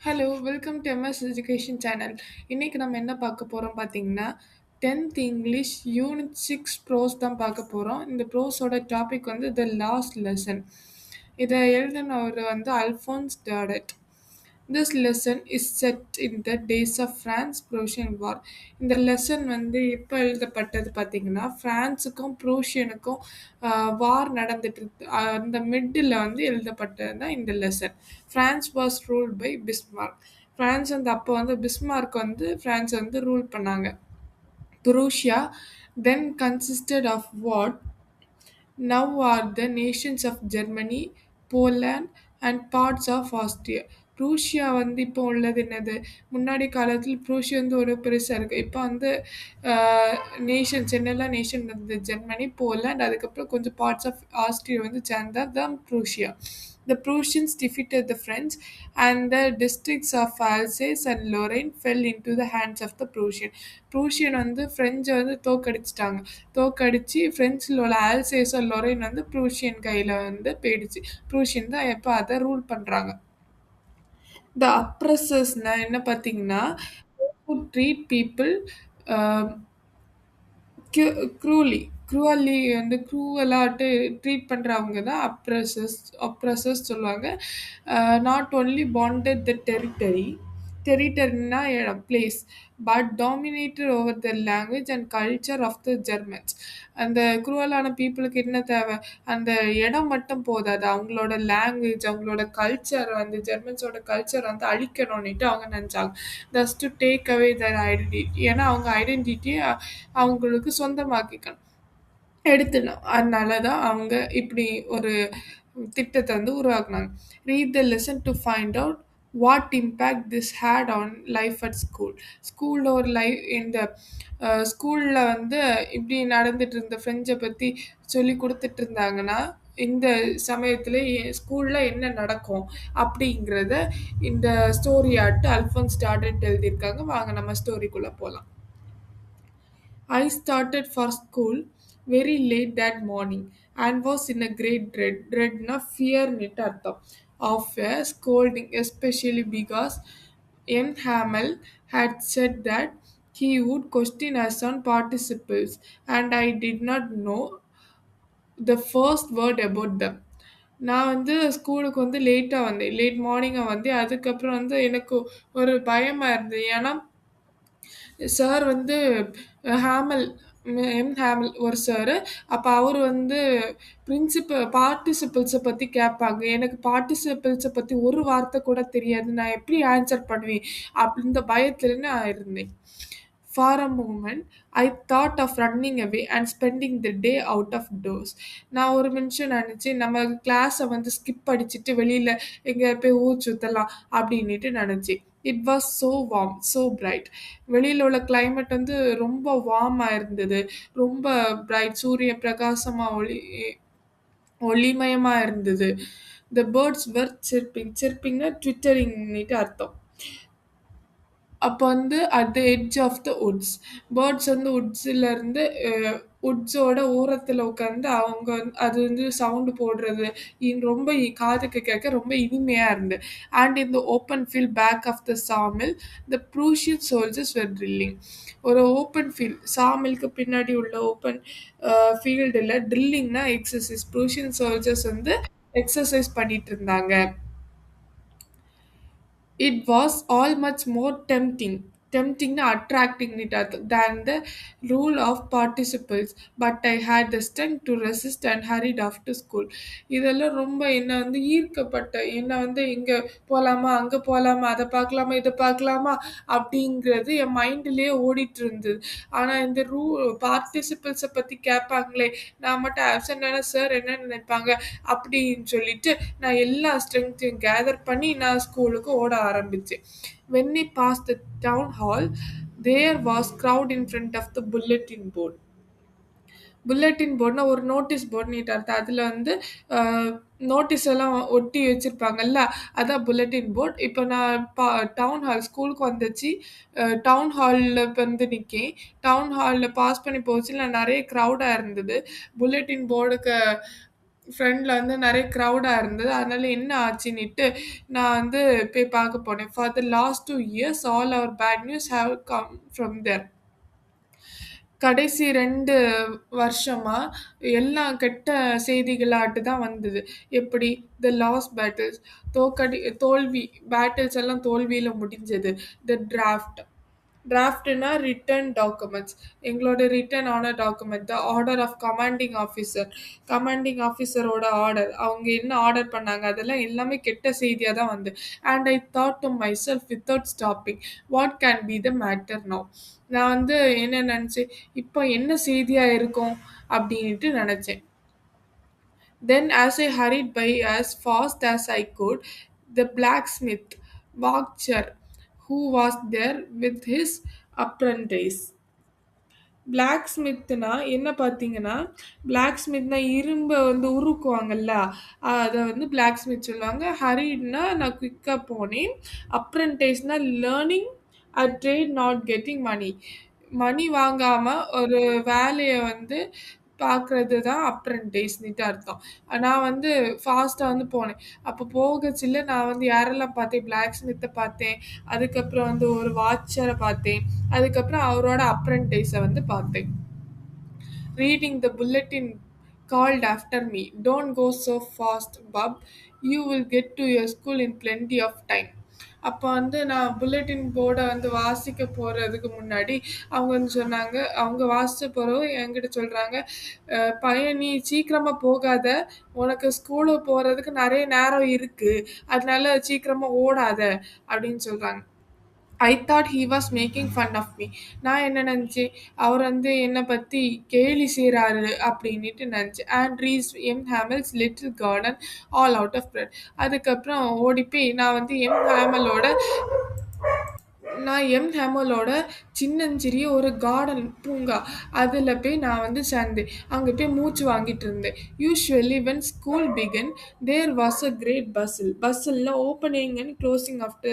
Hello welcome to MS education channel. இன்னைக்கு நம்ம என்ன பார்க்க போகிறோம் பார்த்தீங்கன்னா 10th இங்கிலீஷ் யூனிட் 6 ப்ரோஸ் தான் பார்க்க போகிறோம். இந்த ப்ரோஸோட டாபிக் வந்து த லாஸ்ட் லெசன். இதை எழுதினவர் வந்து Alphons டாடட். This lesson is set in the days of France-Prussian War. இந்த லெசன் வந்து எப்போ எழுதப்பட்டது பார்த்தீங்கன்னா ஃப்ரான்ஸுக்கும் ப்ரூஷியனுக்கும் வார் நடந்துட்டு இருக்கு. அந்த மிட்டில் வந்து எழுதப்பட்டது தான் இந்த lesson. France was ruled by Bismarck. France வந்து அப்போ வந்து பிஸ்மார்க் வந்து ஃப்ரான்ஸ் வந்து ரூல் பண்ணாங்க. Prussia then consisted of what now are the nations of Germany, Poland and parts of Austria. Prussia வந்து இப்போ உள்ளது என்னது? முன்னாடி காலத்தில் ப்ரூஷியா வந்து ஒரு பெருசா இருக்கு. இப்போ வந்து நேஷன்ஸ் என்னெல்லாம் நேஷன் இருந்தது? ஜெர்மனி, போலாண்ட், அதுக்கப்புறம் கொஞ்சம் பார்ட்ஸ் ஆஃப் ஆஸ்ட்ரியா வந்து சேர்ந்தது தான் Prussia. The Prussians defeated the French and the districts of Alsace and Lorraine fell into the hands of the Prussian. Prussian வந்து ஃப்ரெஞ்சை வந்து தோக்கடிச்சிட்டாங்க. தோக்கடிச்சு ஃப்ரெஞ்சில் உள்ள ஆல்சேஸ் லொரைன் வந்து ப்ரூஷியன் கையில் வந்து போயிடுச்சு. ப்ரூஷியன் தான் எப்போ அதை ரூல் பண்ணுறாங்க. த அப்ரஸர்ஸ்னா என்ன பார்த்தீங்கன்னா who treat people cruelly cruelly வந்து க்ரூவலாட்டு ட்ரீட் பண்ணுறவங்க தான் அப்ரஸர்ஸ் சொல்லுவாங்க. நாட் ஓன்லி பாண்டட் த டெரிட்டரினா இடம் place but dominated over the language and culture of the Germans. அந்த குரூவலான பீப்புளுக்கு என்ன தேவை? அந்த இடம் மட்டும் போதாது, அவங்களோட லாங்குவேஜ், அவங்களோட கல்ச்சர், அந்த ஜெர்மன்ஸோட கல்ச்சர் வந்து அழிக்கணும்னுட்டு அவங்க நினச்சாங்க. Thus to take away their identity. ஏன்னா அவங்க ஐடென்டிட்டியை அவங்களுக்கு சொந்தமாக்கிக்கணும், எடுத்துடணும். அதனால தான் அவங்க இப்படி ஒரு திட்டத்தை வந்து உருவாக்குனாங்க. Read the lesson to find out what impact this had on life at school. ஸ்கூலில் ஒரு லைஃப் இந்த ஸ்கூலில் வந்து இப்படி நடந்துட்டு இருந்த ஃப்ரெண்ட்ஸை பற்றி சொல்லி கொடுத்துட்டு இருந்தாங்கன்னா இந்த சமயத்தில் ஸ்கூலில் என்ன நடக்கும் அப்படிங்கிறத இந்த ஸ்டோரி ஆட்டு அல்ஃபோன்ஸ் டாடட் எழுதியிருக்காங்க. வாங்க நம்ம ஸ்டோரிக்குள்ளே போகலாம். I started for school very late that morning and was in a great dread. Dreadna fear nit அர்த்தம் of a scolding, especially because M. Hamel had said that he would question us on participles and I did not know the first word about them. நான் வந்து ஸ்கூலுக்கு வந்து லேட்டாக வந்தேன், late மார்னிங்காக வந்தேன். அதுக்கப்புறம் வந்து எனக்கு ஒரு பயமாக இருந்தது. ஏன்னா சார் வந்து ஹேமல் ஹேமல் ஒரு சார். அப்போ அவர் வந்து பார்ட்டிசிபிள்ஸை பற்றி கேட்பாங்க. எனக்கு பார்ட்டிசிபிள்ஸை பற்றி ஒரு வார்த்தை கூட தெரியாது, நான் எப்படி ஆன்சர் பண்ணுவேன் அப்படின்ற பயத்துல நான் இருந்தேன். For a moment, I thought of running away and spending the day out of doors. நான் ஒரு நிமிஷம் நினச்சேன், நம்ம கிளாஸை வந்து ஸ்கிப் அடிச்சுட்டு வெளியில் எங்கே போய் ஊர் சுற்றலாம் அப்படின்ட்டு நினச்சேன். It was so warm, so bright. வெளியில் உள்ள கிளைமேட் வந்து ரொம்ப வார்மாக இருந்தது, ரொம்ப பிரைட், சூரிய பிரகாசமாக ஒளிமயமாக இருந்தது. த பேர்ட்ஸ் வர் சிர்பிங்னா ட்விட்டரிங்னுட்டு அர்த்தம். அப்போ வந்து at the edge of the woods, birds வந்து உட்ஸிலேருந்து உட்ஸோட ஓரத்தில் உட்காந்து அவங்க அது வந்து சவுண்டு போடுறது ரொம்ப காதுக்கு கேட்க ரொம்ப இனிமையாக இருந்தது. அண்ட் இந்த open field back of the sawmill the Prussian soldiers were drilling. ஒரு ஓப்பன் ஃபீல்ட், சாமிலுக்கு பின்னாடி உள்ள ஓப்பன் ஃபீல்டில் ட்ரில்லிங்னா எக்ஸசைஸ். ப்ரூஷியன் சோல்ஜர்ஸ் வந்து எக்ஸசைஸ் பண்ணிட்டு இருந்தாங்க. It was all much more tempting attracting than the rule of participles, but I had the strength to resist and hurried off to school. இதெல்லாம் ரொம்ப என்ன வந்து ஈர்க்கப்பட்ட, என்ன வந்து இங்கே போகலாமா, அங்கே போகலாமா, அதை பார்க்கலாமா, இதை பார்க்கலாமா அப்படிங்கிறது என் மைண்ட்லேயே ஓடிட்டு இருந்தது. ஆனால் இந்த பார்ட்டிசிபிள்ஸை பற்றி கேட்பாங்களே, நான் மட்டும் ஆப்சண்டான சார் என்ன நினைப்பாங்க அப்படின்னு சொல்லிட்டு நான் எல்லா ஸ்ட்ரென்த்தையும் கேதர் பண்ணி நான் ஸ்கூலுக்கு ஓட ஆரம்பிச்சேன். When we passed the town hall, there was crowd in front of the bulletin board. Bulletin போர்டுனா ஒரு நோட்டீஸ் போர்டு நீட்டாக அர்த்தம். அதில் வந்து நோட்டீஸ் எல்லாம் ஒட்டி வச்சுருப்பாங்கல்ல, அதான் புல்லட்டின் போர்டு. இப்போ நான் டவுன் ஹால் ஸ்கூலுக்கு வந்துச்சு, டவுன் ஹாலில் வந்து நிற்கேன். டவுன் ஹாலில் பாஸ் பண்ணி போச்சு, நான் நிறைய க்ரௌடாக இருந்தது. புல்லட்டின் போர்டுக்கு ஃப்ரண்ட்ல வந்து நெறைய க்ரவுடா இருந்தது. அதனால என்ன ஆச்சுன்னிட்டு நான் வந்து போய் பார்க்க போனேன். For the last 2 years all our bad news have come from there. கடைசி 2 வருஷமா எல்லாம் கெட்ட செய்திகளாட்டு தான் வந்தது. எப்படி? த லாஸ் பேட்டில்ஸ், தோல்வி, பேட்டில்ஸ் எல்லாம் தோல்வியில முடிஞ்சது. The draft. டிராஃப்ட்னா ரிட்டன் டாக்குமெண்ட்ஸ். எங்களோட ரிட்டன் ஆன document. The order of commanding officer. Commanding ஆஃபீசரோட ஆர்டர். அவங்க என்ன ஆர்டர் பண்ணாங்க, அதெல்லாம் எல்லாமே கெட்ட செய்தியா தான் வந்து. And I thought to myself without stopping, what can be the matter now? நான் வந்து என்ன நெனச்சேன், இப்போ என்ன செய்தியா இருக்கும் அப்படின்ட்டு நெனச்சேன். Then, as I hurried by as fast as I could, the blacksmith, Vakchar, who was there with his apprentice. பிளாக் ஸ்மித்னா என்ன பார்த்தீங்கன்னா, பிளாக் ஸ்மித்னா இரும்ப வந்து உருக்குவாங்கல்ல, அத வந்து பிளாக் ஸ்மித் சொல்லுவாங்க. ஹரிட்னா நான் குயிக்கா போனேன். அப்ரன்டைஸ்னா learning a trade not getting money. Money வாங்காம ஒரு வேலைய வந்து பார்க்குறது தான் அப்ரன்டைஸ்ன்னுட்டு அர்த்தம். நான் வந்து ஃபாஸ்ட்டா வந்து போனேன். அப்போ போகச்சில நான் வந்து யாரெல்லாம் பார்த்தேன், பிளாக் ஸ்மித்த பார்த்தேன். அதுக்கப்புறம் வந்து ஒரு வாட்சர பார்த்தேன். அதுக்கப்புறம் அவரோட அப்ரன்டைஸ வந்து பார்த்தேன். Reading the bulletin called after me, "Don't go so fast, Bub. You will get to your school in plenty of time." அப்போ வந்து நான் புல்லட்டின் போர்டை வந்து வாசிக்க போகிறதுக்கு முன்னாடி அவங்க வந்து சொன்னாங்க, அவங்க வாசிச்ச பிறகு என்கிட்ட சொல்கிறாங்க, பையன் நீ சீக்கிரமாக போகாத, உனக்கு ஸ்கூலுக்கு போகிறதுக்கு நிறைய நேரம் இருக்குது, அதனால சீக்கிரமாக ஓடாத அப்படின்னு சொல்கிறாங்க. I thought he was making fun of me. நான் என்ன நினச்சேன், அவர் வந்து என்னை பற்றி கேலி செய்கிறாரு அப்படின்ட்டு நினச்சேன். And reached M Hamel's little garden all out of breath. அதுக்கப்புறம் ஓடிப்போய் நான் எம் ஹேமலோட சின்னஞ்சிறிய ஒரு கார்டன் பூங்கா அதில் போய் நான் வந்து சேர்ந்தேன். அங்கே போய் மூச்சு வாங்கிட்டு இருந்தேன். Usually when school began there was a great bustle opening and closing of the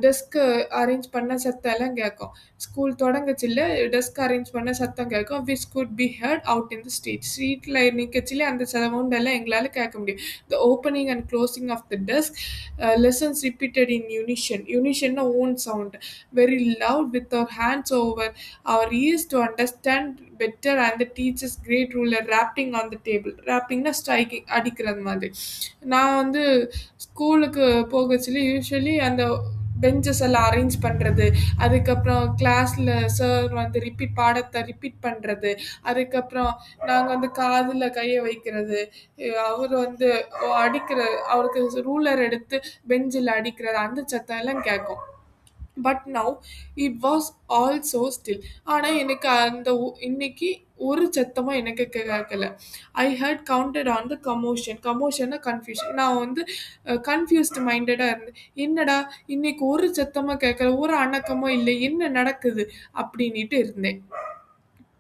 desk arrange பண்ண சத்தம் எல்லாம் கேட்கும். ஸ்கூல் தொடங்கச்சில்ல டெஸ்க் அரேஞ்ச் பண்ண சத்தம் கேட்கும். Which could be heard out in the ஸ்ட்ரீட்டில் நிற்கச்சில அந்த சவுண்ட் எல்லாம் எங்களால் கேட்க முடியும். The opening and closing of the desk, lessons repeated in unison. Unison a own sound, very loud with our hands over our ears to understand better, and the teacher's great ruler rapping on the table. Rappingனா striking அடிக்கிறது மாதிரி. நான் வந்து ஸ்கூலுக்கு போகச்சில usually அந்த benches எல்லாம் arrange பண்ணுறது, அதுக்கப்புறம் கிளாஸில் சார் வந்து பாடத்தை ரிப்பீட் பண்ணுறது, அதுக்கப்புறம் நாங்கள் வந்து காதில் கையை வைக்கிறது, அவர் வந்து அடிக்கிற அவருக்கு ரூலர் எடுத்து பெஞ்சில் அடிக்கிறது, அந்த சத்தம் எல்லாம் கேட்கும். But now it was also still. ஆனால் எனக்கு அந்த இன்னைக்கு ஒரு சத்தமும் எனக்கு கேட்கல. I had counted on the கமோஷன்னா கன்ஃபியூஷன். நான் வந்து கன்ஃபியூஸ்டு மைண்டடாக இருந்தேன். என்னடா இன்னைக்கு ஒரு சத்தமாக கேட்கல, ஒரு அணக்கமோ இல்லை, என்ன நடக்குது அப்படின்ட்டு இருந்தேன்.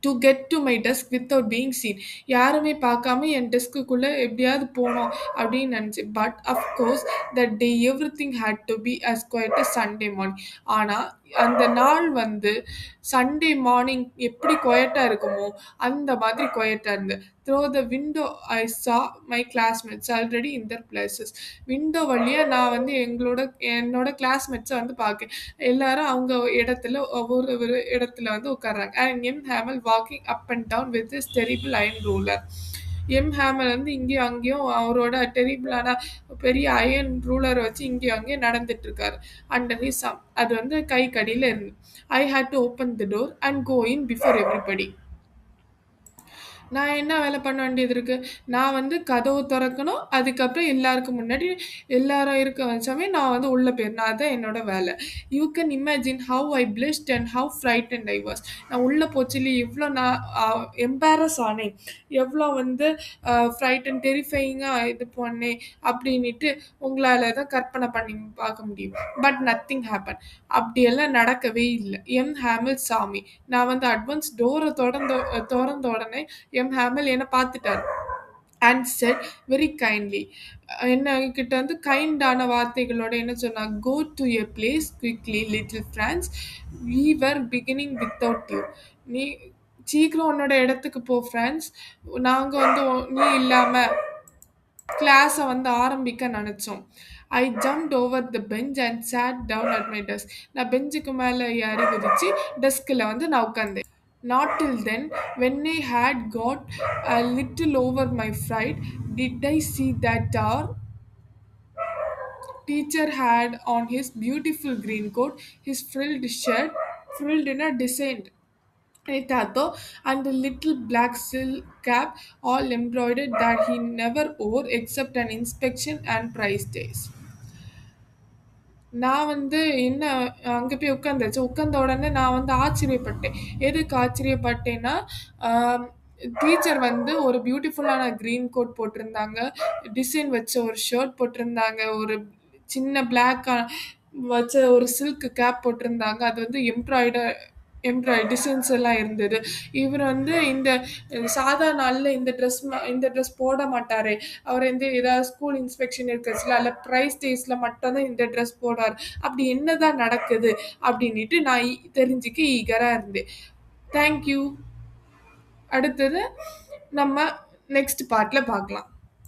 To get to my desk without being seen. யாருமே பார்க்காம என் டெஸ்க்குள்ளே எப்படியாவது போனோம் அப்படின்னு நினச்சேன். But of course that day everything had to be as quiet a Sunday morning. ஆனால் அந்த நாள் வந்து சண்டே மார்னிங் எப்படி குவைட்டாக இருக்குமோ அந்த மாதிரி குவைட்டாக இருந்தது. Throw the window I saw my classmates already in their places. Window வழியாக நான் வந்து என்னோட கிளாஸ்மேட்ஸை வந்து பார்க்கேன். எல்லாரும் அவங்க இடத்துல ஒவ்வொரு இடத்துல வந்து உட்கார்றாங்க. And M Hamel walking up and down with this terrible iron ruler. M Hamel வந்து இங்கேயும் அங்கேயும் அவரோட டெரிபிளான பெரிய அயன் ரூலரை வச்சு இங்கேயும் அங்கேயும் நடந்துட்டு இருக்காரு. Under his sum. அது வந்து கை கடியில் இருந்து. I had to open the door and go in before everybody. நான் என்ன வேலை பண்ண வேண்டியது இருக்கு? நான் வந்து கதவு தொறக்கணும். அதுக்கப்புறம் எல்லாருக்கும் முன்னாடி எல்லாரும் இருக்க வச்சமே நான் வந்து உள்ள போயிரணும். அதான் என்னோட வேலை. You can imagine how I blushed and how frightened I was. நான் உள்ள போச்சுல எவ்வளோ நான் எம்பாரஸ் ஆனேன், எவ்வளோ வந்து ஃப்ரைட்டன் டெரிஃபையிங்காக இது பண்ணேன் அப்படின்ட்டு உங்களால் தான் கற்பனை பண்ணி பார்க்க முடியும். But nothing happen. அப்படியெல்லாம் நடக்கவே இல்லை. எம் ஹேமில் சாமி. நான் வந்து அட்வான்ஸ் டோரை திறந்த உடனே எம் ஹேமில் என்னை பார்த்துட்டார். And said very kindly. என்ன கிட்ட வந்து கைண்டான வார்த்தைகளோட என்ன சொன்னாங்க, go to a place quickly little Franz, we were beginning without you. நீ சீக்கிரம் உன்னோட இடத்துக்கு போ ஃப்ரெண்ட்ஸ். நாங்க வந்து நீ இல்லாம கிளாஸை வந்து ஆரம்பிக்க நினச்சோம். I jumped over the bench and sat down at my desk. நான் பெஞ்சுக்கு மேலே ஏறி குதிச்சு டெஸ்கில் வந்து நான் உட்காந்தேன். Not till then, when I had got a little over my fright, did I see that our teacher had on his beautiful green coat, his frilled shirt, frilled in a decent tato, and the little black silk cap all embroidered that he never wore except an inspection and prize days. நான் வந்து என்ன அங்கே போய் உட்காந்தாச்சு. உட்காந்த உடனே நான் வந்து ஆச்சரியப்பட்டேன். எதுக்கு ஆச்சரியப்பட்டேன்னா, டீச்சர் வந்து ஒரு பியூட்டிஃபுல்லான க்ரீன் கோட் போட்டிருந்தாங்க. டிசைன் வச்ச ஒரு ஷர்ட் போட்டிருந்தாங்க. ஒரு சின்ன பிளாக் வச்ச ஒரு சில்க் கேப் போட்டிருந்தாங்க. அது வந்து டிசைன்ஸ் எல்லாம் இருந்தது. இவர் வந்து இந்த சாதா நாள்ல இந்த ட்ரெஸ் போட மாட்டாரே. அவர் வந்து ஏதாவது ஸ்கூல் இன்ஸ்பெக்ஷன் இருக்கச்சுல அல்ல ப்ரைஸ் டேஸ்ல மட்டும்தான் இந்த ட்ரெஸ் போடுவார். அப்படி என்னதான் நடக்குது அப்படின்ட்டு நான் தெரிஞ்சுக்க ஈகரா இருந்தேன். தேங்க்யூ. அடுத்தது நம்ம நெக்ஸ்ட் பார்ட்ல பார்க்கலாம்.